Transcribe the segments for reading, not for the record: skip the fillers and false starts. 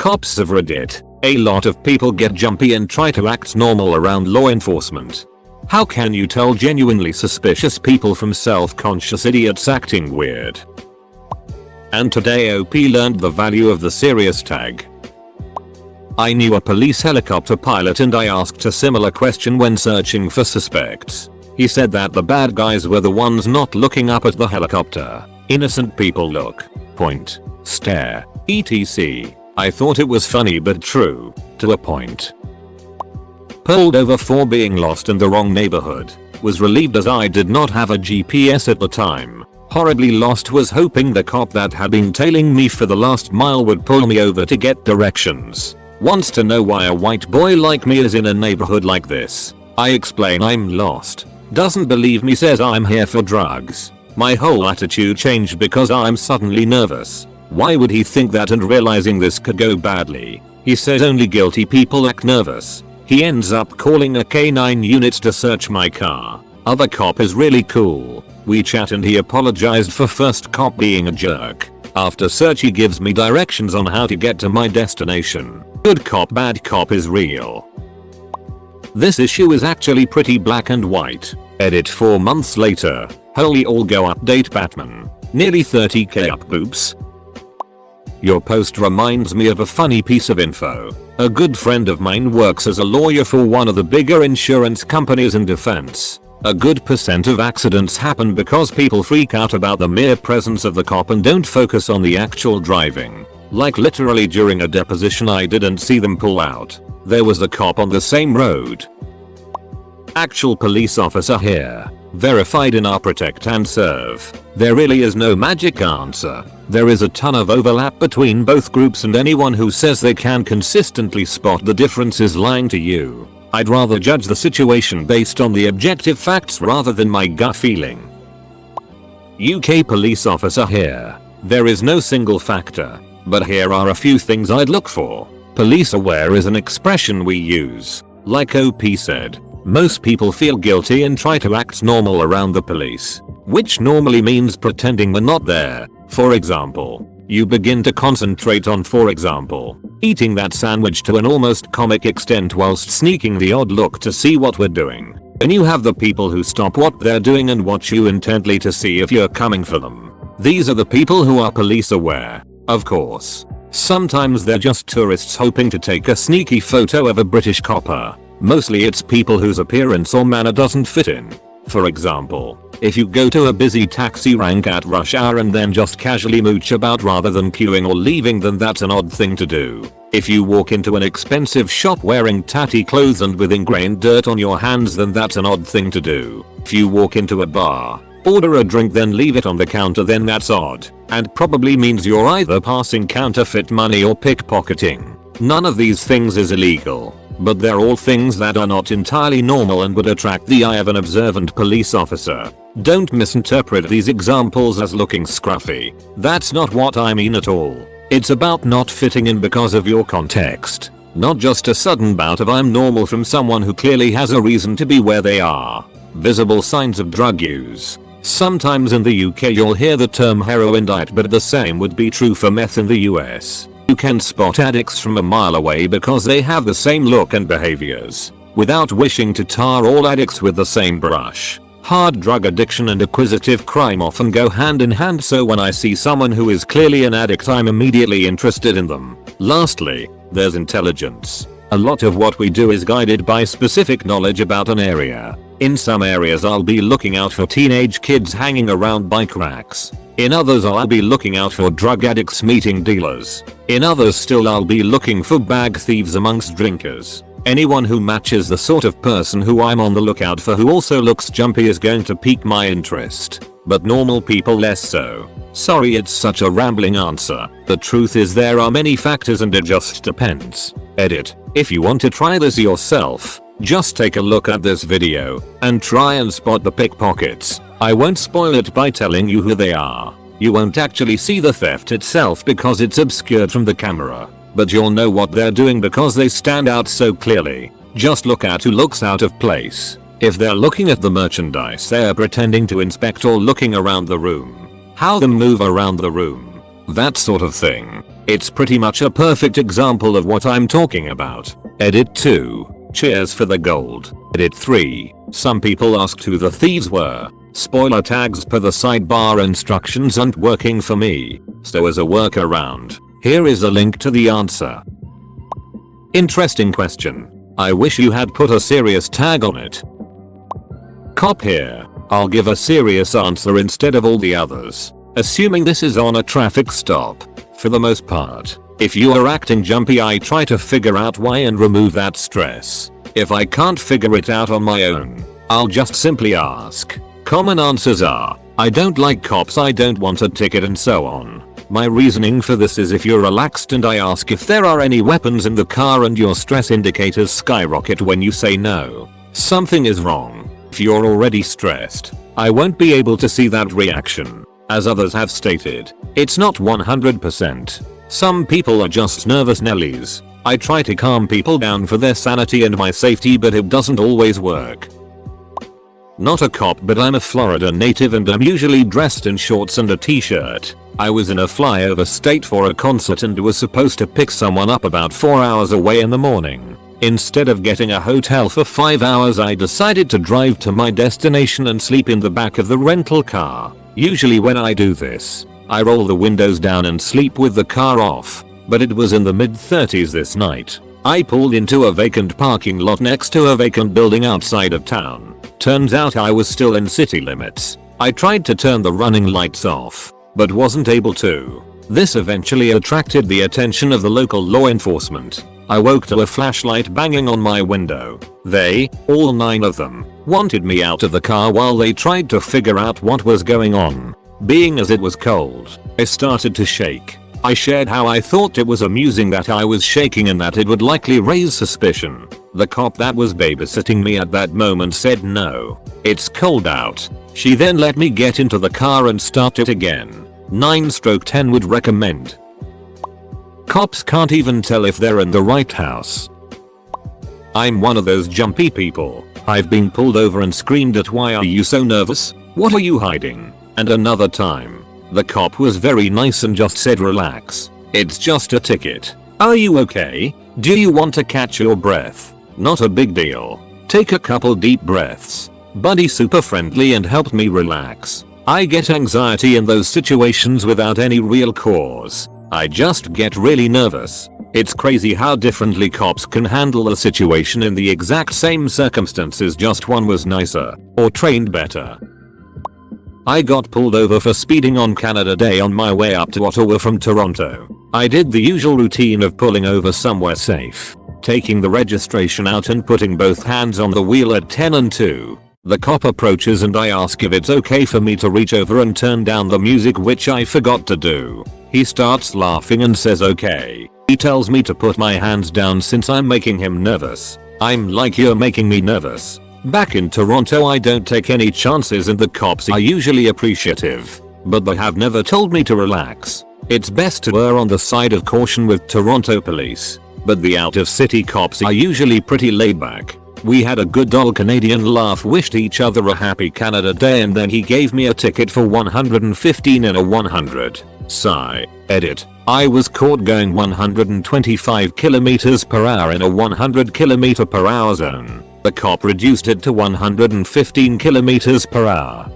Cops of Reddit. A lot of people get jumpy and try to act normal around law enforcement. How can you tell genuinely suspicious people from self-conscious idiots acting weird? And today OP learned the value of the serious tag. I knew a police helicopter pilot and I asked a similar question when searching for suspects. He said that the bad guys were the ones not looking up at the helicopter. Innocent people look, point, stare, etc. I thought it was funny but true, to a point. Pulled over for being lost in the wrong neighborhood. Was relieved as I did not have a GPS at the time. Horribly lost, was hoping the cop that had been tailing me for the last mile would pull me over to get directions. Wants to know why a white boy like me is in a neighborhood like this. I explain I'm lost. Doesn't believe me, says I'm here for drugs. My whole attitude changed because I'm suddenly nervous. Why would he think that, and realizing this could go badly? He says only guilty people act nervous. He ends up calling a K9 unit to search my car. Other cop is really cool. We chat and he apologized for first cop being a jerk. After search he gives me directions on how to get to my destination. Good cop bad cop is real. This issue is actually pretty black and white. Edit 4 months later. Holy all go update Batman. Nearly 30k up boops. Your post reminds me of a funny piece of info. A good friend of mine works as a lawyer for one of the bigger insurance companies in defense. A good percent of accidents happen because people freak out about the mere presence of the cop and don't focus on the actual driving. Like literally during a deposition I didn't see them pull out. There was a cop on the same road. Actual police officer here. Verified in our protect and serve. There really is no magic answer. There is a ton of overlap between both groups, and anyone who says they can consistently spot the difference is lying to you. I'd rather judge the situation based on the objective facts rather than my gut feeling. UK police officer here. There is no single factor, but here are a few things I'd look for. Police aware is an expression we use. Like OP said, most people feel guilty and try to act normal around the police, which normally means pretending we're not there. For example, you begin to concentrate on, for example, eating that sandwich to an almost comic extent whilst sneaking the odd look to see what we're doing. And you have the people who stop what they're doing and watch you intently to see if you're coming for them. These are the people who are police aware. Of course, sometimes they're just tourists hoping to take a sneaky photo of a British copper. Mostly it's people whose appearance or manner doesn't fit in. For example, if you go to a busy taxi rank at rush hour and then just casually mooch about rather than queuing or leaving, then that's an odd thing to do. If you walk into an expensive shop wearing tatty clothes and with ingrained dirt on your hands, then that's an odd thing to do. If you walk into a bar, order a drink then leave it on the counter, then that's odd, and probably means you're either passing counterfeit money or pickpocketing. None of these things is illegal, but they're all things that are not entirely normal and would attract the eye of an observant police officer. Don't misinterpret these examples as looking scruffy. That's not what I mean at all. It's about not fitting in because of your context. Not just a sudden bout of I'm normal from someone who clearly has a reason to be where they are. Visible signs of drug use. Sometimes in the UK you'll hear the term heroin diet, but the same would be true for meth in the US. You can spot addicts from a mile away because they have the same look and behaviors. Without wishing to tar all addicts with the same brush, hard drug addiction and acquisitive crime often go hand in hand, so when I see someone who is clearly an addict I'm immediately interested in them. Lastly, there's intelligence. A lot of what we do is guided by specific knowledge about an area. In some areas I'll be looking out for teenage kids hanging around bike racks. In others I'll be looking out for drug addicts meeting dealers. In others still I'll be looking for bag thieves amongst drinkers. Anyone who matches the sort of person who I'm on the lookout for who also looks jumpy is going to pique my interest. But normal people less so. Sorry it's such a rambling answer. The truth is there are many factors and it just depends. Edit. If you want to try this yourself, just take a look at this video and try and spot the pickpockets. I won't spoil it by telling you who they are. You won't actually see the theft itself because it's obscured from the camera, but you'll know what they're doing because they stand out so clearly. Just look at who looks out of place. If they're looking at the merchandise they're pretending to inspect, or looking around the room, how they move around the room, that sort of thing. It's pretty much a perfect example of what I'm talking about. Edit 2. Cheers for the gold. Edit 3. Some people asked who the thieves were. Spoiler tags per the sidebar instructions aren't working for me. So as a workaround, here is a link to the answer. Interesting question. I wish you had put a serious tag on it. Cop here. I'll give a serious answer instead of all the others. Assuming this is on a traffic stop. For the most part, if you are acting jumpy, I try to figure out why and remove that stress. If I can't figure it out on my own, I'll just simply ask. Common answers are, I don't like cops, I don't want a ticket, and so on. My reasoning for this is if you're relaxed and I ask if there are any weapons in the car and your stress indicators skyrocket when you say no, something is wrong. If you're already stressed, I won't be able to see that reaction. As others have stated, it's not 100%. Some people are just nervous Nellies. I try to calm people down for their sanity and my safety, but it doesn't always work. Not a cop, but I'm a Florida native and I'm usually dressed in shorts and a t-shirt. I was in a flyover state for a concert and was supposed to pick someone up about 4 hours away in the morning. Instead of getting a hotel for 5 hours, I decided to drive to my destination and sleep in the back of the rental car. Usually when I do this, I roll the windows down and sleep with the car off, but it was in the mid-30s this night. I pulled into a vacant parking lot next to a vacant building outside of town. Turns out I was still in city limits. I tried to turn the running lights off, but wasn't able to. This eventually attracted the attention of the local law enforcement. I woke to a flashlight banging on my window. They, all 9 of them, wanted me out of the car while they tried to figure out what was going on. Being as it was cold, I started to shake. I shared how I thought it was amusing that I was shaking and that it would likely raise suspicion. The cop that was babysitting me at that moment said no, it's cold out. She then let me get into the car and start it again. 9/10 would recommend. Cops can't even tell if they're in the right house. I'm one of those jumpy people. I've been pulled over and screamed at, why are you so nervous? What are you hiding? And another time, the cop was very nice and just said relax. It's just a ticket. Are you okay? Do you want to catch your breath? Not a big deal. Take a couple deep breaths. Buddy super friendly and helped me relax. I get anxiety in those situations without any real cause. I just get really nervous. It's crazy how differently cops can handle a situation in the exact same circumstances, just one was nicer or trained better. I got pulled over for speeding on Canada Day on my way up to Ottawa from Toronto. I did the usual routine of pulling over somewhere safe, taking the registration out and putting both hands on the wheel at 10 and 2. The cop approaches and I ask if it's okay for me to reach over and turn down the music, which I forgot to do. He starts laughing and says okay. He tells me to put my hands down since I'm making him nervous. I'm like, you're making me nervous. Back in Toronto I don't take any chances and the cops are usually appreciative, but they have never told me to relax. It's best to err on the side of caution with Toronto police, but the out of city cops are usually pretty laid back. We had a good old Canadian laugh, wished each other a happy Canada Day, and then he gave me a ticket for 115 in a 100. Sigh. Edit. I was caught going 125 km per hour in a 100 km per hour zone. The cop reduced it to 115 km per hour.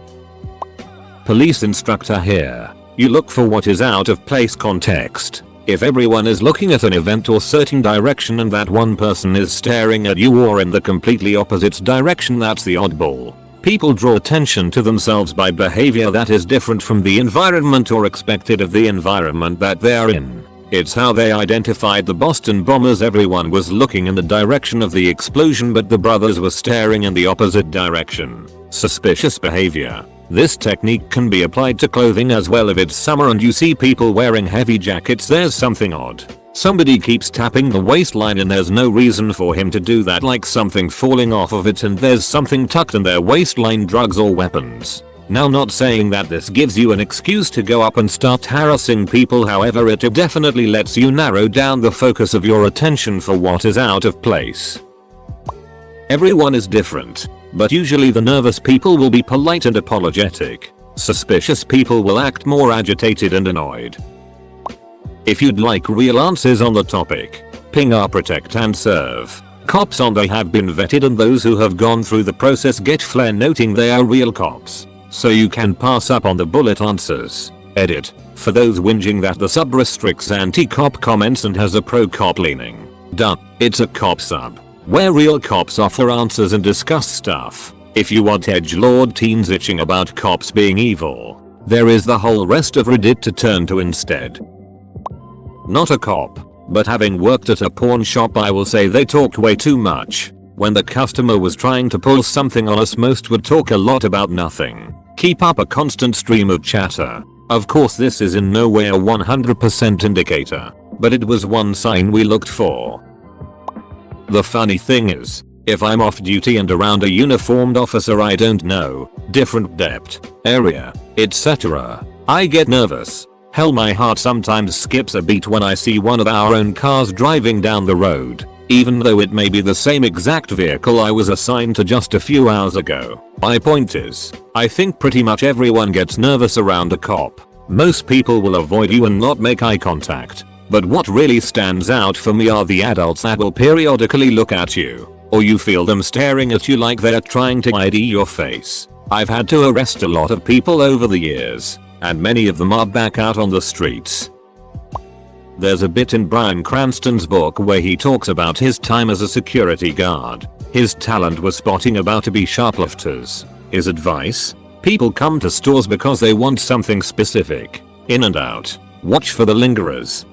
Police instructor here. You look for what is out of place context. If everyone is looking at an event or certain direction and that one person is staring at you or in the completely opposite direction, that's the oddball. People draw attention to themselves by behavior that is different from the environment or expected of the environment that they are in. It's how they identified the Boston bombers. Everyone was looking in the direction of the explosion, but the brothers were staring in the opposite direction. Suspicious behavior. This technique can be applied to clothing as well. If it's summer and you see people wearing heavy jackets, there's something odd. Somebody keeps tapping the waistline and there's no reason for him to do that, like something falling off of it and there's something tucked in their waistline, drugs or weapons. Now, not saying that this gives you an excuse to go up and start harassing people, however it definitely lets you narrow down the focus of your attention for what is out of place. Everyone is different, but usually the nervous people will be polite and apologetic. Suspicious people will act more agitated and annoyed. If you'd like real answers on the topic, ping our protect and serve cops on they have been vetted, and those who have gone through the process get flair noting they are real cops. So you can pass up on the bullet answers. Edit. For those whinging that the sub restricts anti-cop comments and has a pro-cop leaning. Done. It's a cop sub, where real cops offer answers and discuss stuff. If you want edgelord teens itching about cops being evil, there is the whole rest of Reddit to turn to instead. Not a cop, but having worked at a pawn shop, I will say they talked way too much. When the customer was trying to pull something on us, most would talk a lot about nothing. Keep up a constant stream of chatter. Of course this is in no way a 100% indicator, but it was one sign we looked for. The funny thing is, if I'm off duty and around a uniformed officer I don't know, different depth, area, etc., I get nervous. Hell, my heart sometimes skips a beat when I see one of our own cars driving down the road, even though it may be the same exact vehicle I was assigned to just a few hours ago. My point is, I think pretty much everyone gets nervous around a cop. Most people will avoid you and not make eye contact, but what really stands out for me are the adults that will periodically look at you, or you feel them staring at you like they're trying to ID your face. I've had to arrest a lot of people over the years, and many of them are back out on the streets. There's a bit in Bryan Cranston's book where he talks about his time as a security guard. His talent was spotting about-to-be shoplifters. His advice? People come to stores because they want something specific. In and out. Watch for the lingerers.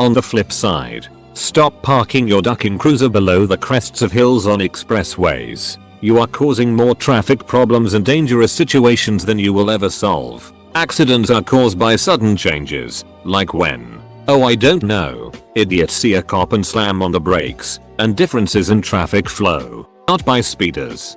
On the flip side, stop parking your ducking cruiser below the crests of hills on expressways. You are causing more traffic problems and dangerous situations than you will ever solve. Accidents are caused by sudden changes, like when, oh I don't know, idiots see a cop and slam on the brakes, and differences in traffic flow, not by speeders.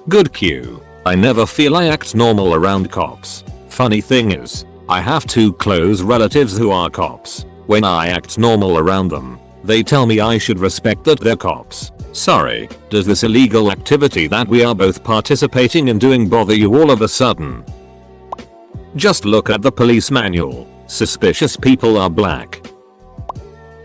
Good cue. I never feel I act normal around cops. Funny thing is, I have 2 close relatives who are cops. When I act normal around them, they tell me I should respect that they're cops. Sorry, does this illegal activity that we are both participating in doing bother you all of a sudden? Just look at the police manual. Suspicious people are black.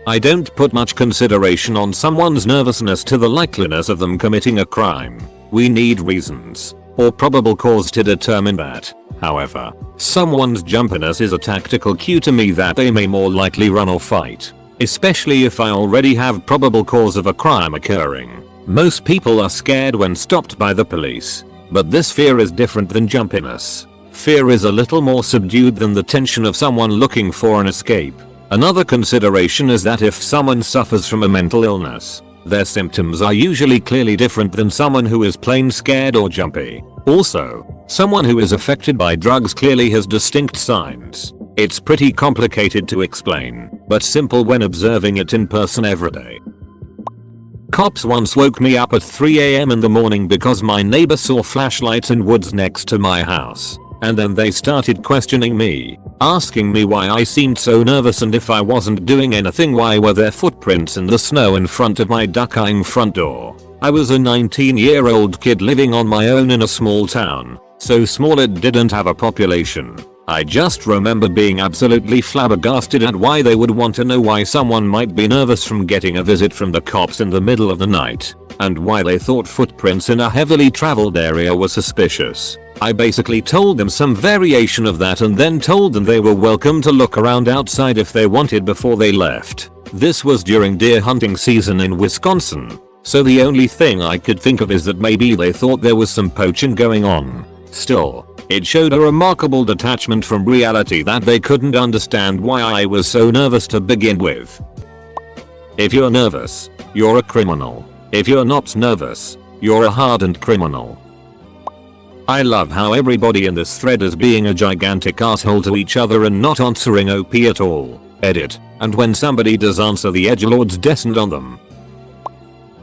I don't put much consideration on someone's nervousness to the likeliness of them committing a crime. We need reasons, or probable cause to determine that. However, someone's jumpiness is a tactical cue to me that they may more likely run or fight. Especially if I already have probable cause of a crime occurring. Most people are scared when stopped by the police, but this fear is different than jumpiness. Fear is a little more subdued than the tension of someone looking for an escape. Another consideration is that if someone suffers from a mental illness, their symptoms are usually clearly different than someone who is plain scared or jumpy. Also, someone who is affected by drugs clearly has distinct signs. It's pretty complicated to explain, but simple when observing it in person every day. Cops once woke me up at 3 AM in the morning because my neighbor saw flashlights in woods next to my house. And then they started questioning me, asking me why I seemed so nervous, and if I wasn't doing anything, why were there footprints in the snow in front of my duck-eyeing front door. I was a 19-year-old kid living on my own in a small town, so small it didn't have a population. I just remember being absolutely flabbergasted at why they would want to know why someone might be nervous from getting a visit from the cops in the middle of the night, and why they thought footprints in a heavily traveled area were suspicious. I basically told them some variation of that and then told them they were welcome to look around outside if they wanted before they left. This was during deer hunting season in Wisconsin, so the only thing I could think of is that maybe they thought there was some poaching going on. Still, it showed a remarkable detachment from reality that they couldn't understand why I was so nervous to begin with. If you're nervous, you're a criminal. If you're not nervous, you're a hardened criminal. I love how everybody in this thread is being a gigantic asshole to each other and not answering OP at all. Edit. And when somebody does answer, the edgelords descend on them.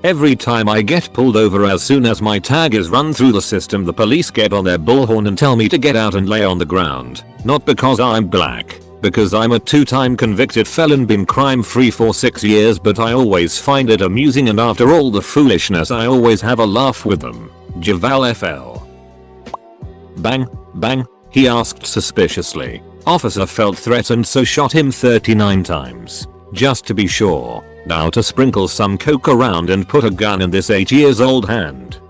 Every time I get pulled over, as soon as my tag is run through the system, the police get on their bullhorn and tell me to get out and lay on the ground. Not because I'm black, because I'm a 2-time convicted felon, been crime free for 6 years, but I always find it amusing, and after all the foolishness I always have a laugh with them. Javal FL. Bang, bang, he asked suspiciously. Officer felt threatened so shot him 39 times. Just to be sure. Now to sprinkle some coke around and put a gun in this 8-year-old hand.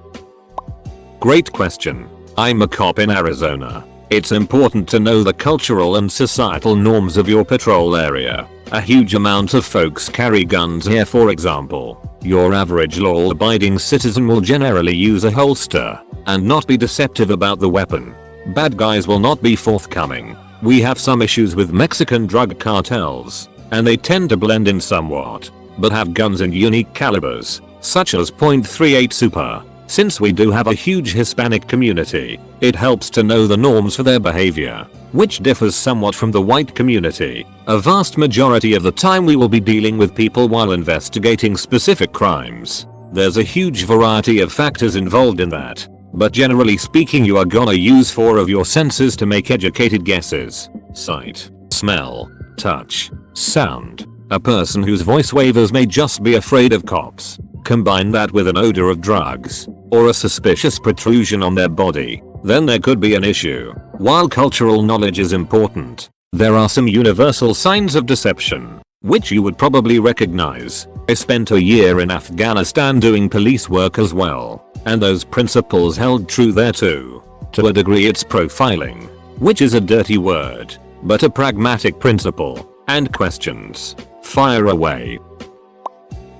Great question. I'm a cop in Arizona. It's important to know the cultural and societal norms of your patrol area. A huge amount of folks carry guns here. For example, your average law-abiding citizen will generally use a holster and not be deceptive about the weapon. Bad guys will not be forthcoming. We have some issues with Mexican drug cartels, and they tend to blend in somewhat, but have guns in unique calibers, such as .38 Super. Since we do have a huge Hispanic community, it helps to know the norms for their behavior, which differs somewhat from the white community. A vast majority of the time we will be dealing with people while investigating specific crimes. There's a huge variety of factors involved in that, but generally speaking you are gonna use 4 of your senses to make educated guesses. Sight, smell, touch, sound. A person whose voice wavers may just be afraid of cops. Combine that with an odor of drugs, or a suspicious protrusion on their body, then there could be an issue. While cultural knowledge is important, there are some universal signs of deception, which you would probably recognize. I spent a year in Afghanistan doing police work as well, and those principles held true there too. To a degree it's profiling, which is a dirty word, but a pragmatic principle. And questions. Fire away.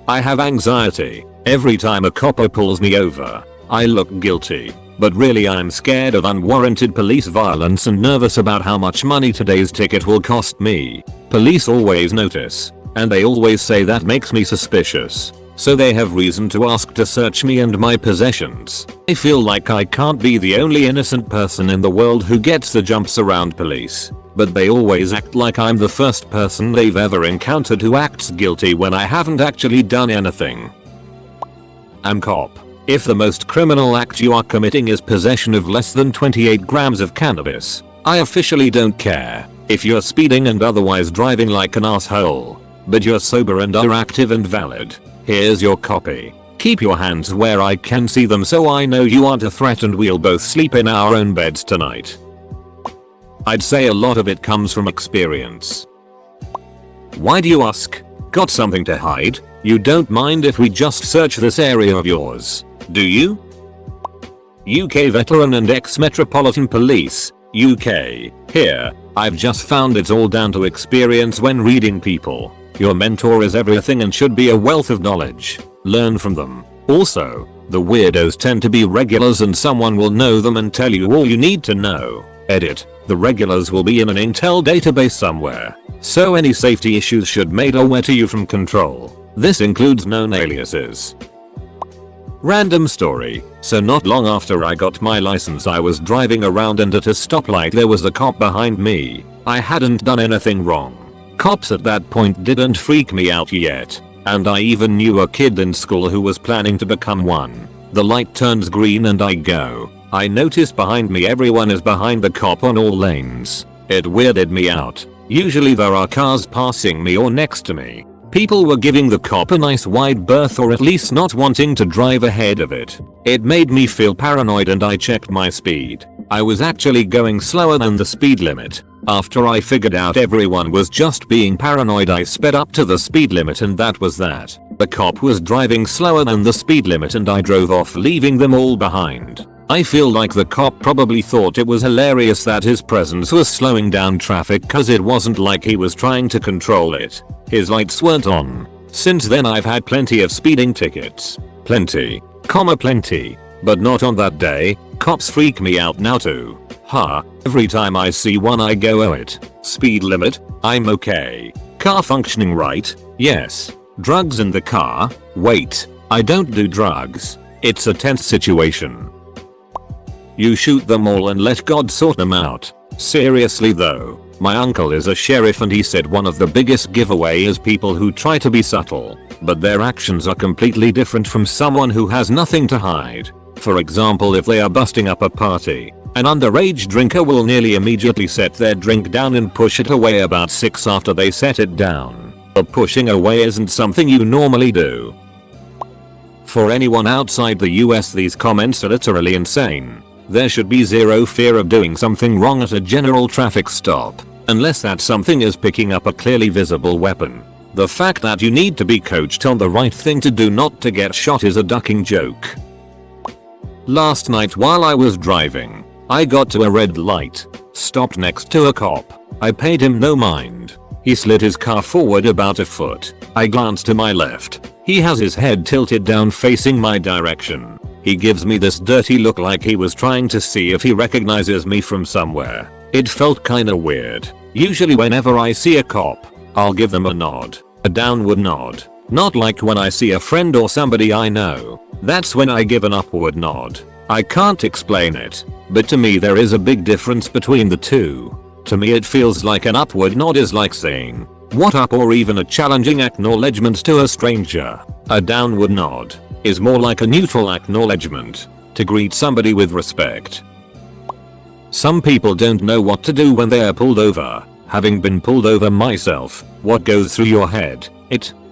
I have anxiety. Every time a copper pulls me over, I look guilty. But really I'm scared of unwarranted police violence and nervous about how much money today's ticket will cost me. Police always notice, and they always say that makes me suspicious. So they have reason to ask to search me and my possessions. I feel like I can't be the only innocent person in the world who gets the jumps around police. But they always act like I'm the first person they've ever encountered who acts guilty when I haven't actually done anything. I'm cop. If the most criminal act you are committing is possession of less than 28 grams of cannabis, I officially don't care. If you're speeding and otherwise driving like an asshole, but you're sober and are active and valid, here's your copy. Keep your hands where I can see them so I know you aren't a threat and we'll both sleep in our own beds tonight. I'd say a lot of it comes from experience. Why do you ask? Got something to hide? You don't mind if we just search this area of yours, do you? UK veteran and ex-Metropolitan Police, UK. Here, I've just found it's all down to experience when reading people. Your mentor is everything and should be a wealth of knowledge. Learn from them. Also, the weirdos tend to be regulars and someone will know them and tell you all you need to know. Edit. The regulars will be in an intel database somewhere, so any safety issues should made aware to you from control. This includes known aliases. Random story. So not long after I got my license I was driving around and at a stoplight there was a cop behind me. I hadn't done anything wrong. Cops at that point didn't freak me out yet, and I even knew a kid in school who was planning to become one. The light turns green and I go. I notice behind me everyone is behind the cop on all lanes. It weirded me out. Usually there are cars passing me or next to me. People were giving the cop a nice wide berth or at least not wanting to drive ahead of it. It made me feel paranoid and I checked my speed. I was actually going slower than the speed limit. After I figured out everyone was just being paranoid I sped up to the speed limit and that was that. The cop was driving slower than the speed limit and I drove off leaving them all behind. I feel like the cop probably thought it was hilarious that his presence was slowing down traffic cause it wasn't like he was trying to control it. His lights weren't on. Since then I've had plenty of speeding tickets. Plenty, but not on that day. Cops freak me out now too. Every time I see one I go oh it. Speed limit? I'm okay. Car functioning right? Yes. Drugs in the car? Wait, I don't do drugs. It's a tense situation. You shoot them all and let God sort them out. Seriously though, my uncle is a sheriff and he said one of the biggest giveaway is people who try to be subtle, but their actions are completely different from someone who has nothing to hide. For example, if they are busting up a party, an underage drinker will nearly immediately set their drink down and push it away about 6 after they set it down. But pushing away isn't something you normally do. For anyone outside the US, these comments are literally insane. There should be zero fear of doing something wrong at a general traffic stop. Unless that something is picking up a clearly visible weapon. The fact that you need to be coached on the right thing to do not to get shot is a ducking joke. Last night while I was driving, I got to a red light, stopped next to a cop. I paid him no mind. He slid his car forward about a foot. I glanced to my left. He has his head tilted down facing my direction. He gives me this dirty look like he was trying to see if he recognizes me from somewhere. It felt kinda weird. Usually whenever I see a cop, I'll give them a nod. A downward nod. Not like when I see a friend or somebody I know. That's when I give an upward nod. I can't explain it, but to me there is a big difference between the two. To me it feels like an upward nod is like saying, "What up?" or even a challenging acknowledgement to a stranger. A downward nod is more like a neutral acknowledgement, to greet somebody with respect. Some people don't know what to do when they are pulled over. Having been pulled over myself, what goes through your head?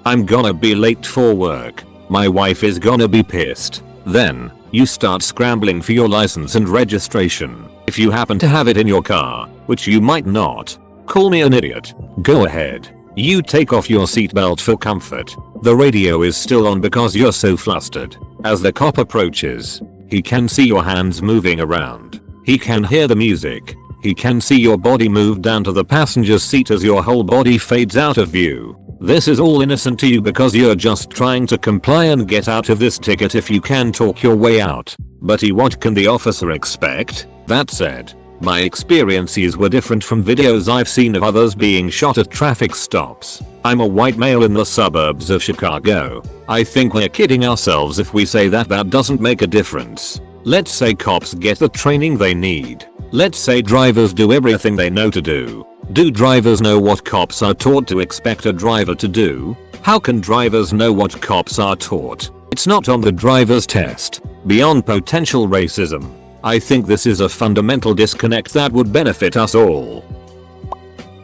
I'm gonna be late for work. My wife is gonna be pissed. Then, you start scrambling for your license and registration. If you happen to have it in your car, which you might not, call me an idiot. Go ahead. You take off your seatbelt for comfort. The radio is still on because you're so flustered. As the cop approaches, he can see your hands moving around. He can hear the music. He can see your body move down to the passenger seat as your whole body fades out of view. This is all innocent to you because you're just trying to comply and get out of this ticket if you can talk your way out. But what can the officer expect? That said, my experiences were different from videos I've seen of others being shot at traffic stops. I'm a white male in the suburbs of Chicago. I think we're kidding ourselves if we say that doesn't make a difference. Let's say cops get the training they need. Let's say drivers do everything they know to do. Do drivers know what cops are taught to expect a driver to do? How can drivers know what cops are taught? It's not on the driver's test. Beyond potential racism, I think this is a fundamental disconnect that would benefit us all.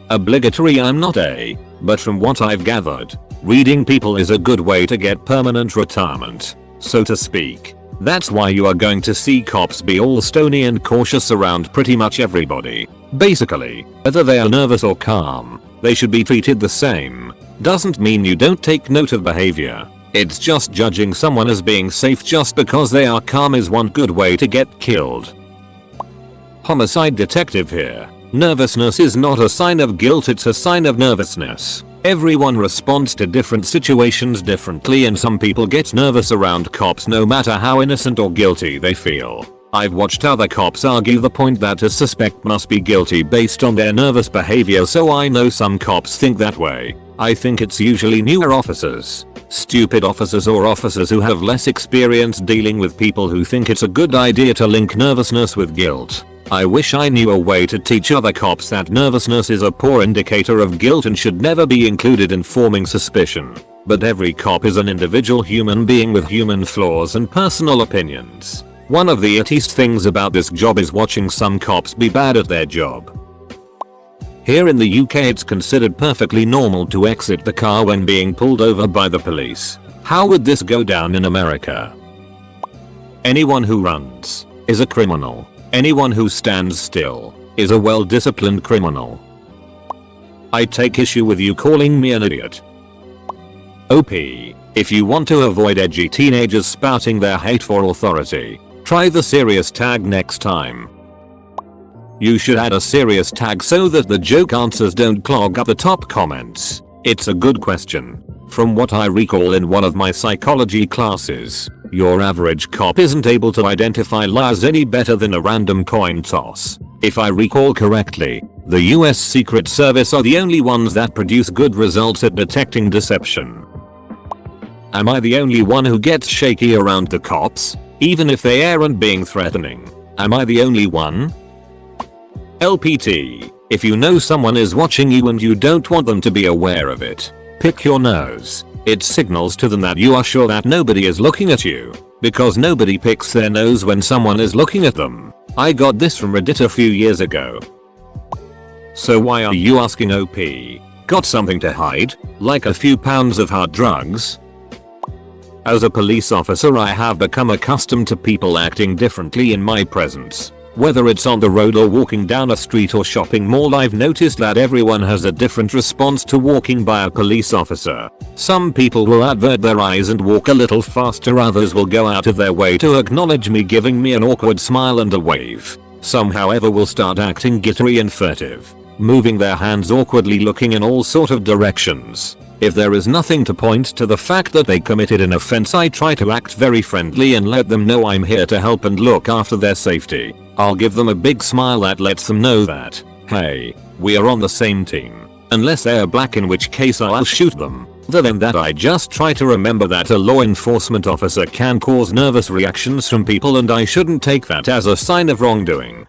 Obligatory I'm not but from what I've gathered, reading people is a good way to get permanent retirement, so to speak. That's why you are going to see cops be all stony and cautious around pretty much everybody. Basically, whether they are nervous or calm, they should be treated the same. Doesn't mean you don't take note of behavior. It's just judging someone as being safe just because they are calm is one good way to get killed. Homicide detective here. Nervousness is not a sign of guilt, it's a sign of nervousness. Everyone responds to different situations differently and some people get nervous around cops no matter how innocent or guilty they feel. I've watched other cops argue the point that a suspect must be guilty based on their nervous behavior, so I know some cops think that way. I think it's usually newer officers, stupid officers, or officers who have less experience dealing with people who think it's a good idea to link nervousness with guilt. I wish I knew a way to teach other cops that nervousness is a poor indicator of guilt and should never be included in forming suspicion. But every cop is an individual human being with human flaws and personal opinions. One of the ittest things about this job is watching some cops be bad at their job. Here in the UK it's considered perfectly normal to exit the car when being pulled over by the police. How would this go down in America? Anyone who runs is a criminal. Anyone who stands still is a well-disciplined criminal. I take issue with you calling me an idiot. OP. If you want to avoid edgy teenagers spouting their hate for authority, try the serious tag next time. You should add a serious tag so that the joke answers don't clog up the top comments. It's a good question. From what I recall in one of my psychology classes, your average cop isn't able to identify liars any better than a random coin toss. If I recall correctly, the US Secret Service are the only ones that produce good results at detecting deception. Am I the only one who gets shaky around the cops, even if they aren't being threatening? Am I the only one? LPT. If you know someone is watching you and you don't want them to be aware of it, pick your nose. It signals to them that you are sure that nobody is looking at you, because nobody picks their nose when someone is looking at them. I got this from Reddit a few years ago. So why are you asking OP? Got something to hide? Like a few pounds of hard drugs? As a police officer I have become accustomed to people acting differently in my presence. Whether it's on the road or walking down a street or shopping mall, I've noticed that everyone has a different response to walking by a police officer. Some people will avert their eyes and walk a little faster, others will go out of their way to acknowledge me, giving me an awkward smile and a wave. Some however will start acting gittery and furtive, moving their hands awkwardly, looking in all sort of directions. If there is nothing to point to the fact that they committed an offense, I try to act very friendly and let them know I'm here to help and look after their safety. I'll give them a big smile that lets them know that, hey, we are on the same team. Unless they're black, in which case I'll shoot them. Other than that, I just try to remember that a law enforcement officer can cause nervous reactions from people and I shouldn't take that as a sign of wrongdoing.